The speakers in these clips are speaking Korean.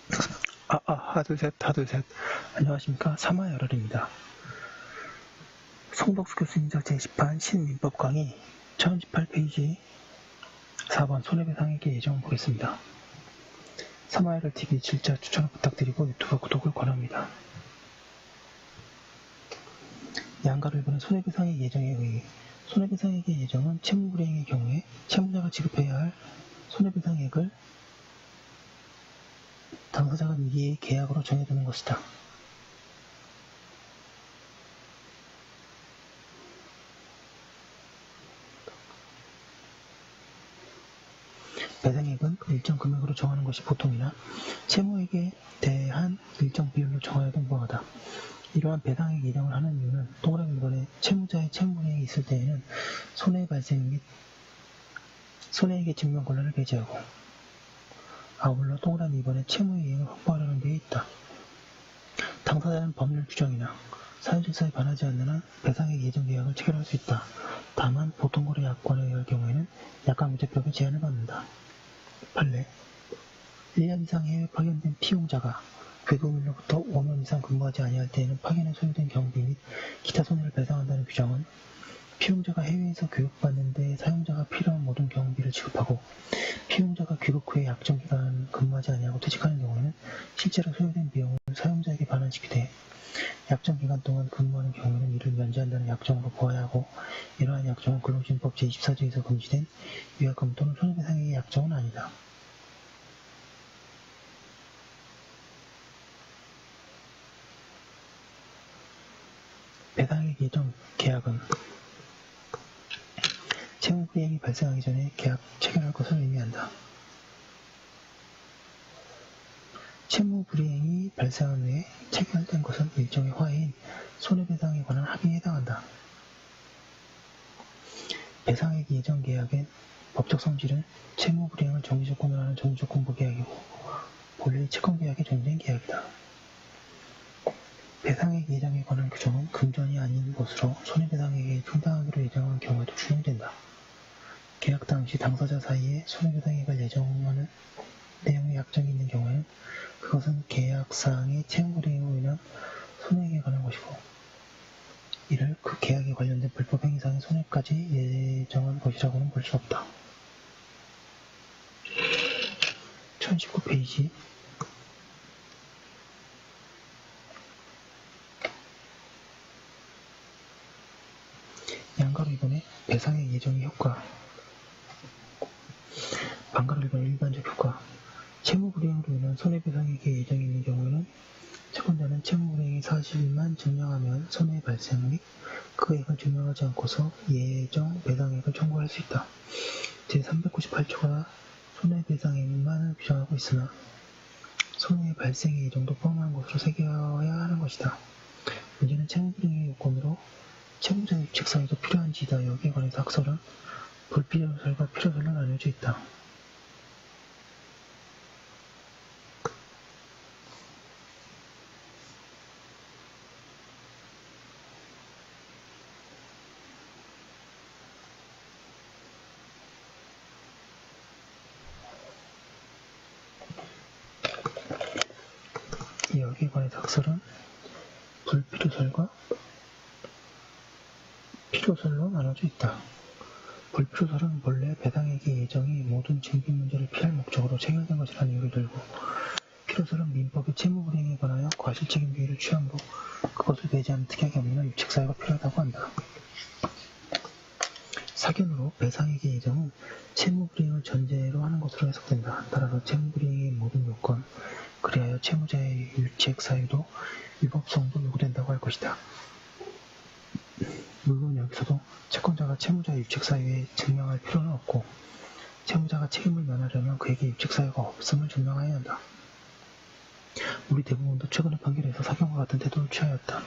하둘셋. 안녕하십니까. 사마열혈입니다. 송덕수 교수님 제10판 신민법 강의 1018페이지 4번 손해배상액의 예정을 보겠습니다. 사마열혈 TV 질자 추천을 부탁드리고 유튜브 구독을 권합니다. 양가를 보는 손해배상액 예정에 의해 손해배상액의 예정은 채무불이행의 경우에 채무자가 지급해야 할 손해배상액을 당사자가 미리의 계약으로 정해두는 것이다. 배상액은 일정 금액으로 정하는 것이 보통이나 채무액에 대한 일정 비율로 정하여도 무방하다. 이러한 배상액 예정을 하는 이유는 동그라미 1번에 채무자의 채무불이행이 있을 때에는 손해 발생 및 손해액의 증명 권한을 배제하고 아울러 동그라미 2번에 채무의 이행을 확보하려는 데 있다. 당사자는 법률 규정이나 사유질서에 반하지 않는 한 배상액 예정 계약을 체결할 수 있다. 다만 보통거래 약관에 의할 경우에는 약관무죄법의 제한을 받는다. 판례 1년 이상 해외 파견된 피용자가 귀국일로부터 5년 이상 근무하지 아니할 때에는 파견에 소요된 경비 및 기타 손해를 배상한다는 규정은 피용자가 해외에서 교육받는 데 사용자가 필요한 모든 경비를 지급하고 피용자가 귀국 후에 약정기간 근무하지 아니하고 퇴직하는 경우에는 실제로 소요된 비용을 사용자에게 반환시키되 약정기간 동안 근무하는 경우에는 이를 면제한다는 약정으로 보아야 하고 이러한 약정은 근로기준법 제24조에서 금지된 위약금 또는 손해배상액의 약정은 아니다. 배상액 예정 계약은 채무불이행이 발생하기 전에 계약 체결할 것을 의미한다. 채무불이행이 발생한 후에 체결된 것은 일종의 화해인 손해배상에 관한 합의에 해당한다. 배상액 예정 계약의 법적 성질은 채무불이행을 정지조건으로 하는 정지조건부 계약이고 본래 채권계약에 존재한 계약이다. 배상액 예정에 관한 규정은 금전이 아닌 것으로 손해배상액에 충당하기로 예정한 경우에도 준용된다. 계약 당시 당사자 사이에 손해배상액을 예정하는 내용의 약정이 있는 경우에는 그것은 계약사항의 채무불이행으로 인한 손해액에 관한 것이고 이를 그 계약에 관련된 불법 행위상의 손해까지 예정한 것이라고는 볼 수 없다. 1019페이지 양가로 2번의 배상액 예정의 효과 반가로 1번 일반적 효과 채무불이행으로 인한 손해배상액의 예정이 있는 경우에는 채권자는 채무불이행의 사실만 증명하면 손해 발생 및 그 액을 증명하지 않고서 예정 배상액을 청구할 수 있다. 제398조가 손해배상액만을 규정하고 있으나 손해 발생의 예정도 포함한 것으로 새겨야 하는 것이다. 문제는 채무불이행의 요건으로 채무자 유책 사유도 필요한지이다. 여기에 관해서 학설은 불필요설과 필요설로 나뉘어져 있다. 여기에 관해서 학설은 불필요설과 필요설로 나눠져 있다. 불필요설은 본래 배상액의 예정이 모든 증빙 문제를 피할 목적으로 체결된 것이라는 이유를 들고 필요설은 민법의 채무불이행에 관하여 과실책임 비위를 취함으로 그것을 배제하는 특약이 없는 유책사유가 필요하다고 한다. 사견으로 배상액의 예정은 채무불이행을 전제로 하는 것으로 해석된다. 따라서 채무불이행의 모든 요건, 그리하여 채무자의 유책사유도 위법성도 요구된다고 할 것이다. 물론 여기서도 채권자가 채무자의 유책사유에 증명할 필요는 없고 채무자가 책임을 면하려면 그에게 유책사유가 없음을 증명해야 한다. 우리 대부분도 최근의 판결에서 사견과 같은 태도를 취하였다.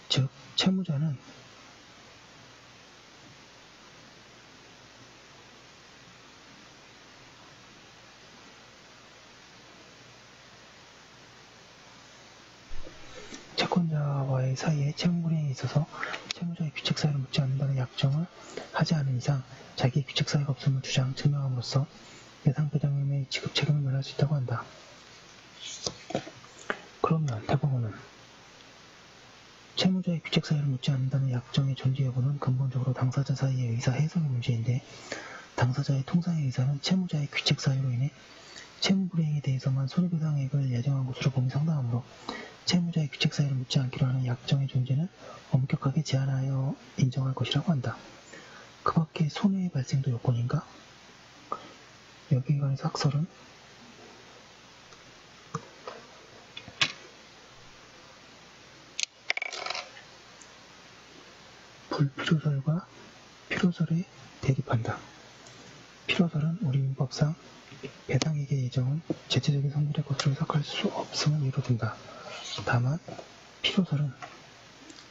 즉, 채무자는 채권자와의 사이에 채무불이행에 있어서 채무자의 규책 사유를 묻지 않는다는 약정을 하지 않은 이상 자기의 규책 사유가 없음을 증명함으로써 배상배정금의 지급 책임을 면할 수 있다고 한다. 그러면 대법원은 채무자의 규책 사유를 묻지 않는다는 약정의 존재 여부는 근본적으로 당사자 사이의 의사 해석의 문제인데 당사자의 통상의 의사는 채무자의 규책 사유로 인해 채무불이행에 대해서만 손해배상액을 예정한 것으로 봄이 상당하므로 채무자의 규책 사유를 묻지 않기로 하는 약정의 존재는 엄격하게 제한하여 인정할 것이라고 한다. 그 밖에 손해의 발생도 요건인가? 여기에 관해서 학설은 불필요설과 필요설에 대립한다. 필요설은 우리 민법상 배상액의 예정은 제체적인 성질의 것으로 해석할 수 없음을 이루어둔다. 다만 필요설은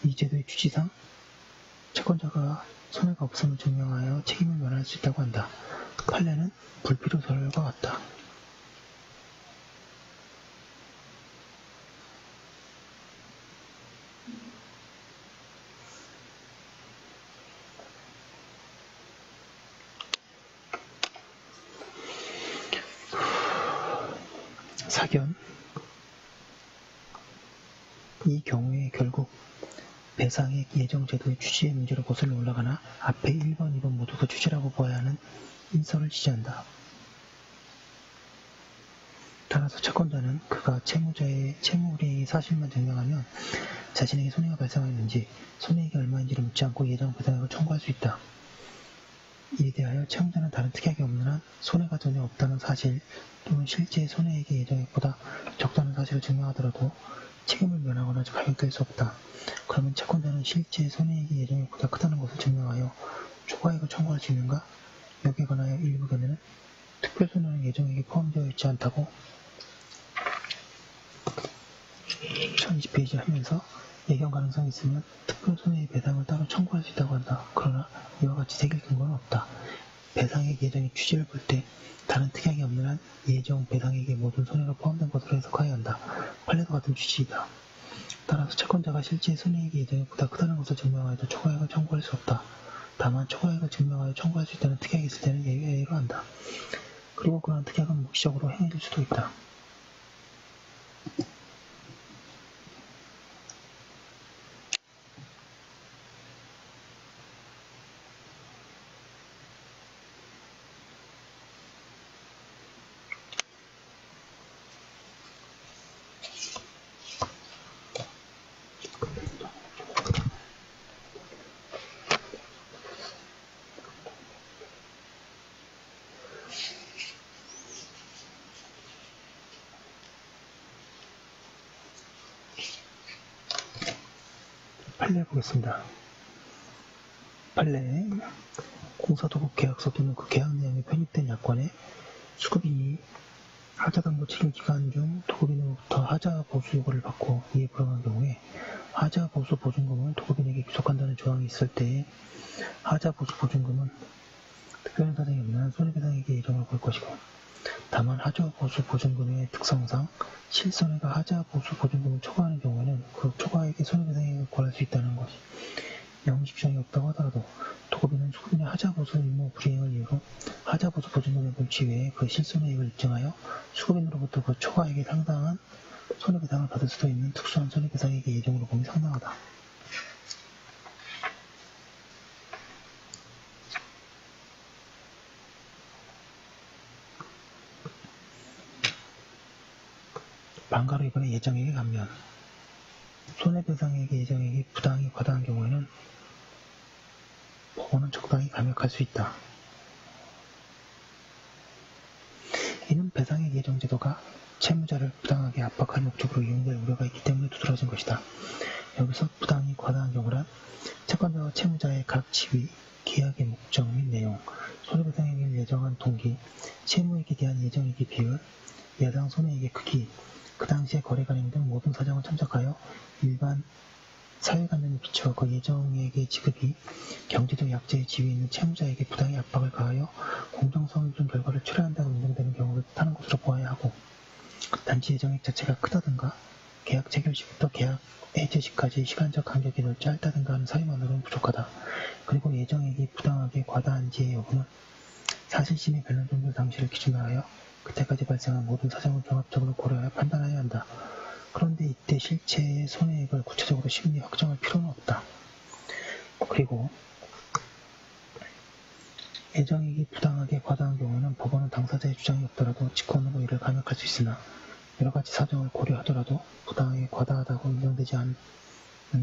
이 제도의 취지상 채권자가 손해가 없음을 증명하여 책임을 면할 수 있다고 한다. 판례는 불필요설과 같다. 사견 이 경우에 결국 배상액 예정 제도의 취지의 문제로 거슬러 올라가나 앞에 1번, 2번 모두 그 취지라고 보아야 하는 인설을 지지한다. 따라서 채권자는 그가 채무자의 채무불이행의 사실만 증명하면 자신에게 손해가 발생하였는지 손해액이 얼마인지를 묻지 않고 예정 배상액을 청구할 수 있다. 이에 대하여 채무자는 다른 특약이 없는 한 손해가 전혀 없다는 사실 또는 실제 손해액의 예정액보다 적다는 사실을 증명하더라도 책임을 면하거나 감액될 수 없다. 그러면 채권자는 실제 손해액의 예정액보다 크다는 것을 증명하여 초과액을 청구할 수 있는가? 여기에 관하여 일부 견해는 특별손해는 예정액에 포함되어 있지 않다고 1020페이지 하면서 예견 가능성이 있으면 특별손해의 배상을 따로 청구할 수 있다고 한다. 그러나 이와 같이 새길 근거는 없다. 배상액 예정의 취지를 볼 때 다른 특약이 없는 한 예정 배상액의 모든 손해가 포함된 것으로 해석하여야 한다. 판례도 같은 취지이다. 따라서 채권자가 실제 손해액의 예정액보다 크다는 것을 증명하여도 초과액을 청구할 수 없다. 다만 초과액을 증명하여 청구할 수 있다는 특약이 있을 때는 예외로 한다. 그리고 그런 특약은 묵시적으로 행해질 수도 있다. 판례 보겠습니다. 판례 공사도급 계약서 또는 그 계약 내용에 편입된 약관에 수급인이 하자담보 책임 기간 중 도급인으로부터 하자 보수 요구를 받고 이에 불응한 경우에 하자 보수 보증금을 도급인에게 귀속한다는 조항이 있을 때에 하자 보수 보증금은 특별한 사정이 없는 한 손해배상액의 예정을 볼 것이고 다만 하자 보수 보증금의 특성상 실손해가 하자 보수 보증금을 초과하는 경우에는 그 초과액의 손해배상액을 구할 수 있다는 것이 영식성이 없다고 하더라도 도급인은 수급인의 하자 보수 의무 불이행을 이유로 하자 보수 보증금의 물치 외에 그 실손해액을 입증하여 수급인으로부터 그 초과액에 상당한 손해배상을 받을 수도 있는 특수한 손해배상액의 예정으로 봄이 상당하다. 반가로 이번에 예정액의 감면 손해배상액의 예정액이 부당히 과다한 경우에는 법원은 적당히 감액할 수 있다. 이는 배상액 예정 제도가 채무자를 부당하게 압박할 목적으로 이용될 우려가 있기 때문에 두드러진 것이다. 여기서 부당히 과다한 경우란 채권자와 채무자의 각 지위, 계약의 목적 및 내용, 손해배상액을 예정한 동기, 채무액에 대한 예정액의 비율, 예상 손해액의 크기, 그 당시의 거래 관행 등 모든 사정을 참작하여 일반 사회관념에 비추어 그 예정액의 지급이 경제적 약자의 지위에 있는 채무자에게 부당히 압박을 가하여 공정성을 준 결과를 초래한다고 인정되는 경우를 뜻하는 것으로 보아야 하고 단지 예정액 자체가 크다든가 계약 체결 시부터 계약 해제 시까지 시간적 간격이 더 짧다든가 하는 사유만으로는 부족하다. 그리고 예정액이 부당하게 과다한지의 여부는 사실심의 변론 종료 당시를 기준으로 하여 그때까지 발생한 모든 사정을 종합적으로 고려하여 판단해야 한다. 그런데 이때 실체의 손해액을 구체적으로 심리 확정할 필요는 없다. 그리고 예정액이 부당하게 과다한 경우에는 법원은 당사자의 주장이 없더라도 직권으로 이를 감액할 수 있으나 여러가지 사정을 고려하더라도 부당하게 과다하다고 인정되지 않는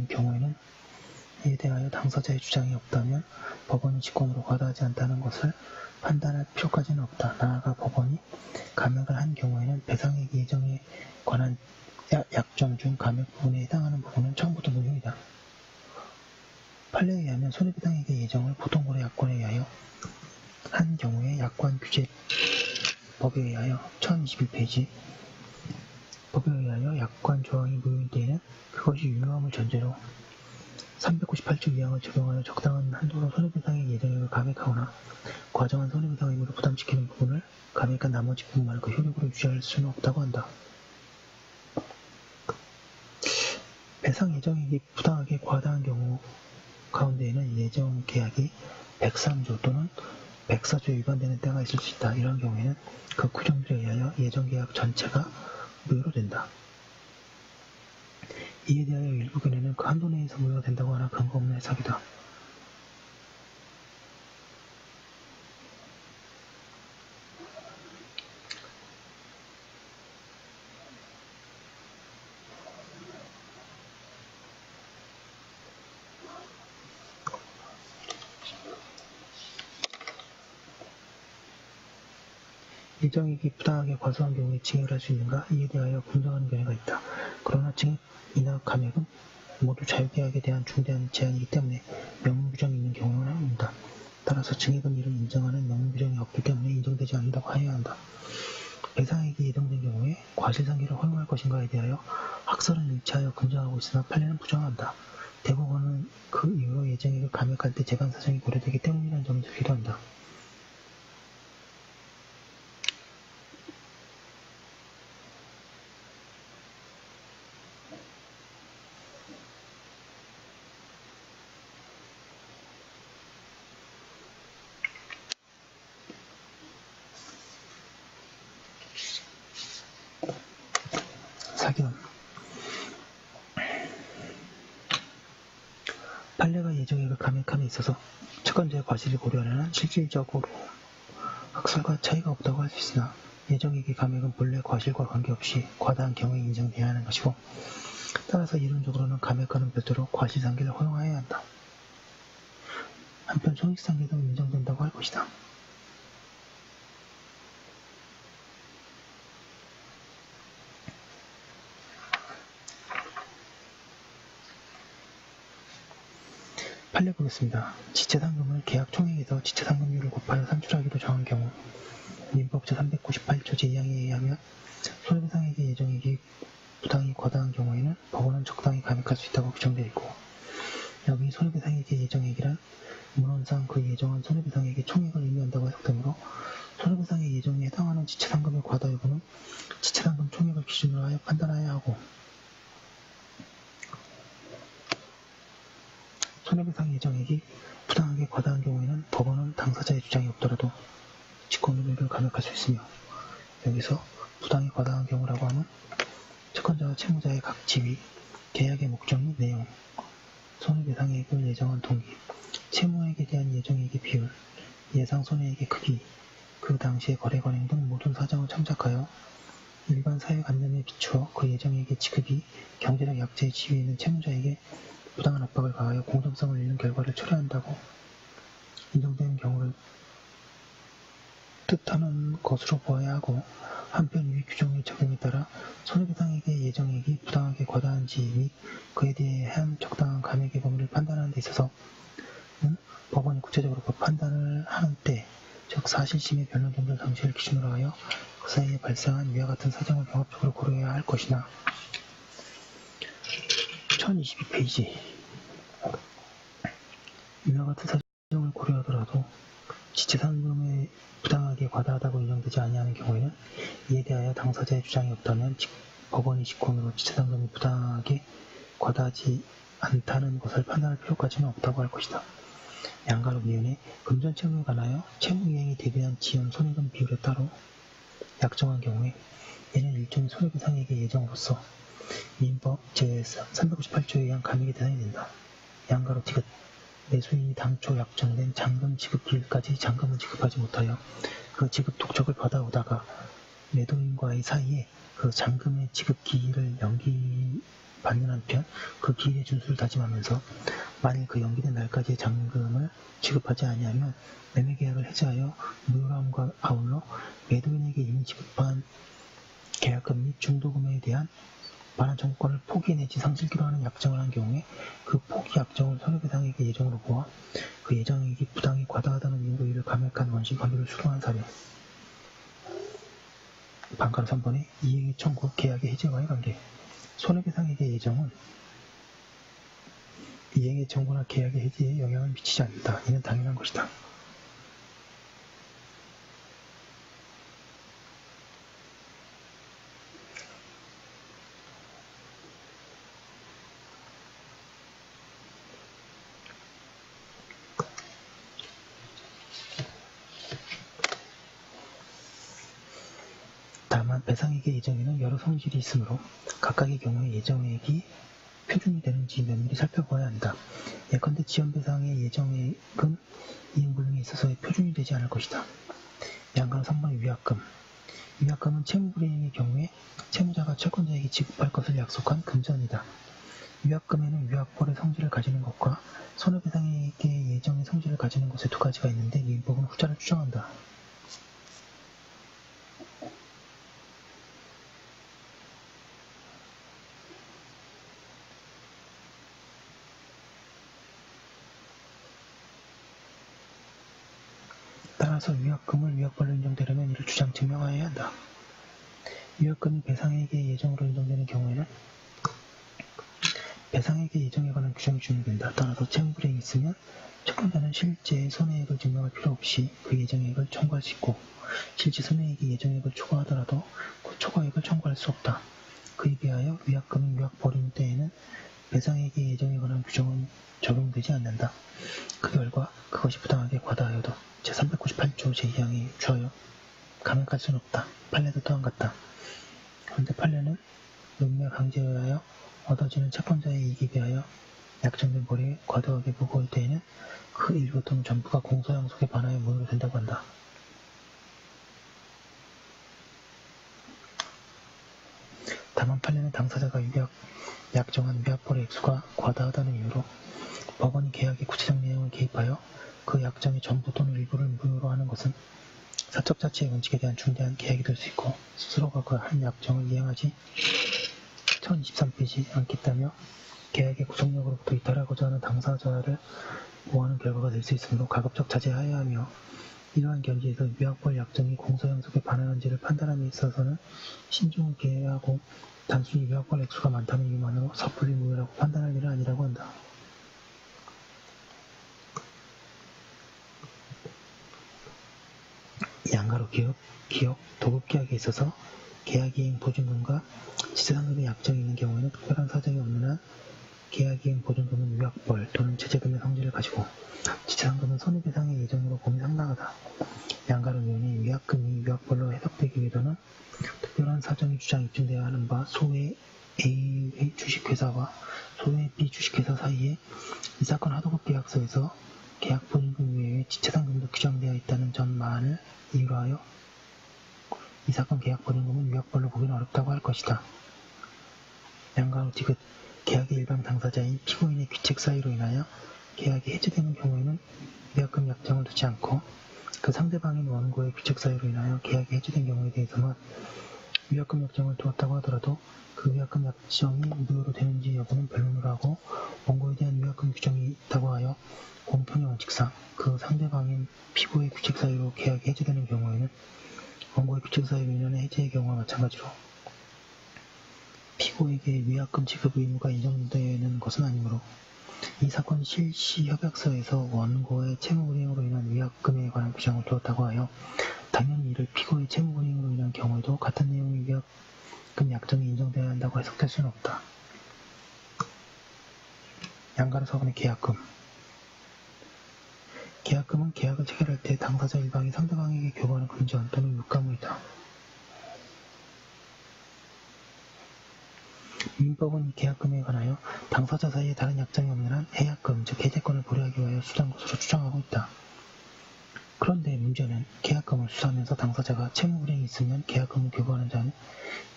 경우에는 이에 대하여 당사자의 주장이 없다면 법원이 직권으로 과다하지 않다는 것을 판단할 필요까지는 없다. 나아가 법원이 감액을 한 경우에는 배상액 예정에 관한 약정 중 감액 부분에 해당하는 부분은 처음부터 무효이다. 판례에 의하면 손해배상액의 예정을 보통거래 약관에 의하여 한 경우에 약관규제법에 의하여 1021페이지 법에 의하여 약관 조항이 무효인 때에는 그것이 유효함을 전제로 398조 2항을 적용하여 적당한 한도로 손해배상액 예정액을 감액하거나 과정한 손해배상 의무를 부담시키는 부분을 감액한 나머지 부분만을 그 효력으로 유지할 수는 없다고 한다. 배상 예정액이 부당하게 과다한 경우 가운데에는 예정 계약이 103조 또는 104조에 위반되는 때가 있을 수 있다. 이러한 경우에는 그 규정들에 의하여 예정 계약 전체가 무효로 된다. 이에 대하여 일부 견해는 그 한도 내에서 무효가 된다고 하나 근거 없는 해석이다. 예정액이 부당하게 과소한 경우에 징역을 할 수 있는가? 이에 대하여 분석하는 견해가 있다. 그러나 징역이나 감액은 모두 자유계약에 대한 중대한 제한이기 때문에 명문규정이 있는 경우는 아닙니다. 따라서 징역은 이를 인정하는 명문규정이 없기 때문에 인정되지 않는다고 하여야 한다. 배상액이 예정된 경우에 과실상계를 허용할 것인가에 대하여 학설은 일치하여 근저하고 있으나 판례는 부정한다. 대법원은 그 이후로 예정액을 감액할 때 재반 사정이 고려되기 때문이라는 점을 들기도 한다. 사견 판례가 예정액을 감액함에 있어서 채권자의 과실을 고려하는 한 실질적으로 학설과 차이가 없다고 할 수 있으나 예정액의 감액은 본래 과실과 관계없이 과다한 경우에 인정되어야 하는 것이고 따라서 이론적으로는 감액과는 별도로 과실상계를 허용하여야 한다. 한편 손익상계도 인정된다고 할 것이다. 판례 보겠습니다. 지체상금을 계약 총액에서 지체상금률을 곱하여 산출하기로 정한 경우 민법 제398조 제2항에 의하면 손해배상액의 예정액이 부당히 과다한 경우에는 법원은 적당히 감액할 수 있다고 규정되어 있고 여기 손해배상액의 예정액이란 문헌상 그 예정한 손해배상액의 총액을 의미한다고 해석되므로 손해배상의 예정에 해당하는 지체상금의 과다 여부는 지체상금 총액을 기준으로 하여 판단해야 하고 손해배상 예정액이 부당하게 과다한 경우에는 법원은 당사자의 주장이 없더라도 직권으로 이를 감액할 수 있으며 여기서 부당히 과다한 경우라고 하면 채권자와 채무자의 각 지위, 계약의 목적 및 내용, 손해배상액을 예정한 동기, 채무액에 대한 예정액의 비율, 예상 손해액의 크기, 그 당시의 거래 관행 등 모든 사정을 참작하여 일반 사회관념에 비추어 그 예정액의 지급이 경제적 약자의 지위에 있는 채무자에게 부당한 압박을 가하여 공정성을 잃는 결과를 초래한다고 인정되는 경우를 뜻하는 것으로 보아야 하고 한편 위 규정의 적용에 따라 손해배상액의 예정액이 부당하게 과다한지 및 그에 대한 적당한 감액의 범위를 판단하는 데 있어서는 법원이 구체적으로 그 판단을 하는 때, 즉 사실심의 변론 종결 당시를 기준으로 하여 그 사이에 발생한 위와 같은 사정을 종합적으로 고려해야 할 것이나 1022페이지 위와 같은 사정을 고려하더라도 지체상금에 부당하게 과다하다고 인정되지 아니하는 경우에는 이에 대하여 당사자의 주장이 없다면 법원이 직권으로 지체상금이 부당하게 과다하지 않다는 것을 판단할 필요까지는 없다고 할 것이다. 양가로위원회 금전채무에 관하여 채무이행이 대비한 지연 손해금 비율에 따로 약정한 경우에 얘는 일종의 손해배상액의 예정으로서 민법 제358조에 의한 감액의 대상이 된다. 양가로 디귿 매수인이 당초 약정된 잔금 지급 기일까지 잔금을 지급하지 못하여 그 지급 독촉을 받아오다가 매도인과의 사이에 그 잔금의 지급 기일을 연기받는 한편 그 기일의 준수를 다짐하면서 만일 그 연기된 날까지의 잔금을 지급하지 아니하면 매매계약을 해지하여 무효로 함과 아울러 매도인에게 이미 지급한 계약금 및 중도금에 대한 반환 청구권을 포기 내지 상실기로 하는 약정을 한 경우에 그 포기 약정을 손해배상액의 예정으로 보아 그 예정액이 부당히 과다하다는 이유로 이를 감액한 원시 관리를 수동한 사례. 반가로 3번에 이행의 청구, 계약의 해지와의 관계. 손해배상액의 예정은 이행의 청구나 계약의 해지에 영향을 미치지 않는다. 이는 당연한 것이다. 다만 배상액의 예정에는 여러 성질이 있으므로 각각의 경우에 예정액이 표준이 되는지 면밀히 살펴보아야 한다. 예컨대 지연배상의 예정액은 이행불능에 있어서의 표준이 되지 않을 것이다. 양가로 3번의 위약금. 위약금은 채무불이행의 경우에 채무자가 채권자에게 지급할 것을 약속한 금전이다. 위약금에는 위약벌의 성질을 가지는 것과 손해배상액의 예정의 성질을 가지는 것의 두 가지가 있는데 민법은 후자를 추정한다. 따라서 위약금을 위약벌로 인정되려면 이를 주장 증명하여야 한다. 위약금이 배상액의 예정으로 인정되는 경우에는 배상액의 예정에 관한 규정이 준용된다. 따라서 채무불이행이 있으면 채권자는 실제 손해액을 증명할 필요 없이 그 예정액을 청구할 수 있고 실제 손해액이 예정액을 초과하더라도 그 초과액을 청구할 수 없다. 그에 비하여 위약금이 위약벌인 때에는 배상액의 예정에 관한 규정은 적용되지 않는다. 그 결과 그것이 부당하게 과다하여도 제398조 제2항에 주하여 감액할 수는 없다. 판례도 또한 같다. 그런데 판례는 음매 강제에 의하여 얻어지는 채권자의 이익에 비하여 약정된 벌이 과도하게 무거울 때에는 그 일부 또는 전부가 공소양속에 반하여 무효로 된다고 한다. 다만 판례는 당사자가 약정한 위약벌의 액수가 과다하다는 이유로 법원이 계약의 구체적 내용을 개입하여 그 약정의 전부 또는 일부를 무효로 하는 것은 사적 자치의 원칙에 대한 중대한 개혁이 될 수 있고 스스로가 그 한 약정을 이행하지 1023페이지 않겠다며 계약의 구속력으로부터 이탈하고자 하는 당사자를 보호하는 결과가 될 수 있으므로 가급적 자제하여야 하며 이러한 견지에서 위약벌 약정이 공소양속에 반하는지를 판단함에 있어서는 신중을 기하고 단순히 위약벌 액수가 많다는 이유만으로 섣불리 무효라고 판단할 일은 아니라고 한다. 양가로 기업, 도급계약에 있어서 계약이행 보증금과 지체상금의 약정이 있는 경우에는 특별한 사정이 없는 한 계약이행 보증금은 위약벌 또는 제재금의 성질을 가지고 지체상금은 손해배상의 예정으로 봄이 상당하다. 양가로위원회 위약금이 위약벌로 해석되기 위해서는 특별한 사정이 주장 입증되어야 하는 바 소외 A의 주식회사와 소외 B 주식회사 사이에 이 사건 하도급 계약서에서 계약 보증금 외에 지체상금도 규정되어 있다는 점만을 이유로 하여 이 사건 계약 보증금은 위약벌로 보기는 어렵다고 할 것이다. 양가로 디귿 계약의 일반 당사자인 피고인의 귀책 사유로 인하여 계약이 해지되는 경우에는 위약금 약정을 두지 않고 그 상대방인 원고의 귀책 사유로 인하여 계약이 해지된 경우에 대해서만 위약금 약정을 두었다고 하더라도 그 위약금 약정이 무효로 되는지 여부는 변론을 하고 원고에 대한 위약금 규정이 있다고 하여 공평의 원칙상 그 상대방인 피고의 규책 사유로 계약이 해지되는 경우에는 원고의 규책 사유로 인한 해지의 경우와 마찬가지로 피고에게 위약금 지급 의무가 인정되는 것은 아니므로 이 사건 실시 협약서에서 원고의 채무불이행으로 인한 위약금에 관한 규정을 두었다고 하여 당연히 이를 피고의 채무불이행으로 인한 경우에도 같은 내용의 위약 약정이 인정되어야 한다고 해석될 수는 없다. 양가로서건의 계약금. 계약금은 계약을 체결할 때 당사자 일방이 상대방에게 교부하는 금전 또는 윗감물이다. 민법은 이 계약금에 관하여 당사자 사이에 다른 약정이 없는 한 해약금, 즉 해제권을 보류하기 위하여 수사한 것으로 추정하고 있다. 그런데 문제는 계약금을 수사하면서 당사자가 채무불이행이 있으면 계약금을 교부하는 자는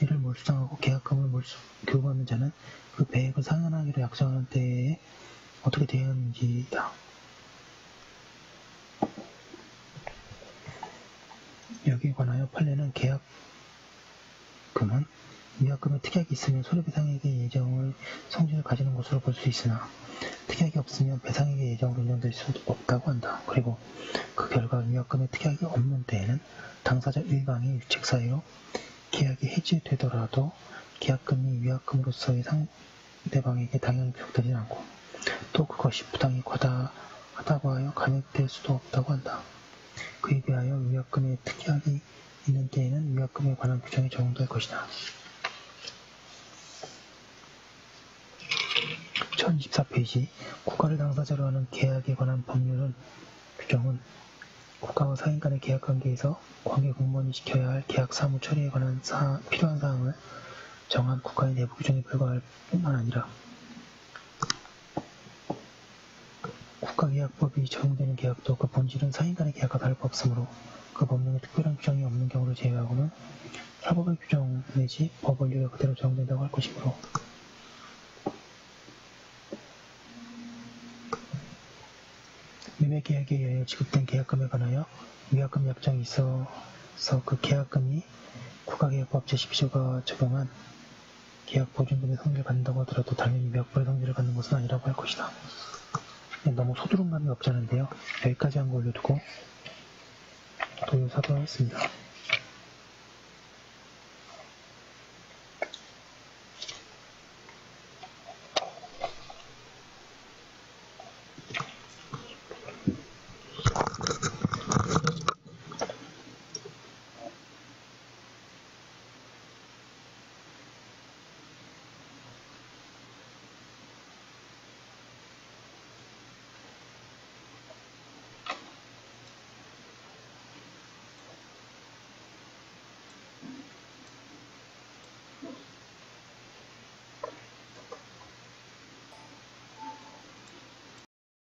이를 몰수당하고 계약금을 교부하는 자는 그 배액을 상환하기로 약정하는 때에 어떻게 대응하는지다. 여기에 관하여 판례는 계약금은 위약금에 특약이 있으면 손해배상액의 예정을 성질을 가지는 것으로 볼 수 있으나 특약이 없으면 배상액의 예정으로 인정될 수 없다고 한다. 그리고 그 결과 위약금에 특약이 없는 때에는 당사자 일방의 유책 사유로 계약이 해지되더라도 계약금이 위약금으로서의 상대방에게 당연히 부족되지 않고 또 그것이 부당히 과다하다고 하여 감액될 수도 없다고 한다. 그에 비하여 위약금에 특약이 있는 때에는 위약금에 관한 규정이 적용될 것이다. 1024페이지 국가를 당사자로 하는 계약에 관한 규정은 국가와 사인 간의 계약관계에서 관계공무원이 지켜야 할 계약 사무 처리에 관한 필요한 사항을 정한 국가의 내부 규정에 불과할 뿐만 아니라 국가계약법이 적용되는 계약도 그 본질은 사인 간의 계약과 다를 바 없으므로 그 법령에 특별한 규정이 없는 경우를 제외하고는 사법의 규정 내지 법 원리가 그대로 적용된다고 할 것이므로 매매계약에 의하여 지급된 계약금에 관하여 위약금 약정이 있어서 그 계약금이 국가계약법 제12조가 적용한 계약보증금의 성질을 갖는다고 하더라도 당연히 위약불의 성질을 갖는 것은 아니라고 할 것이다. 너무 소두룩감이 없지 않은데요. 여기까지 한 거 올려두고 도요 사도하겠습니다.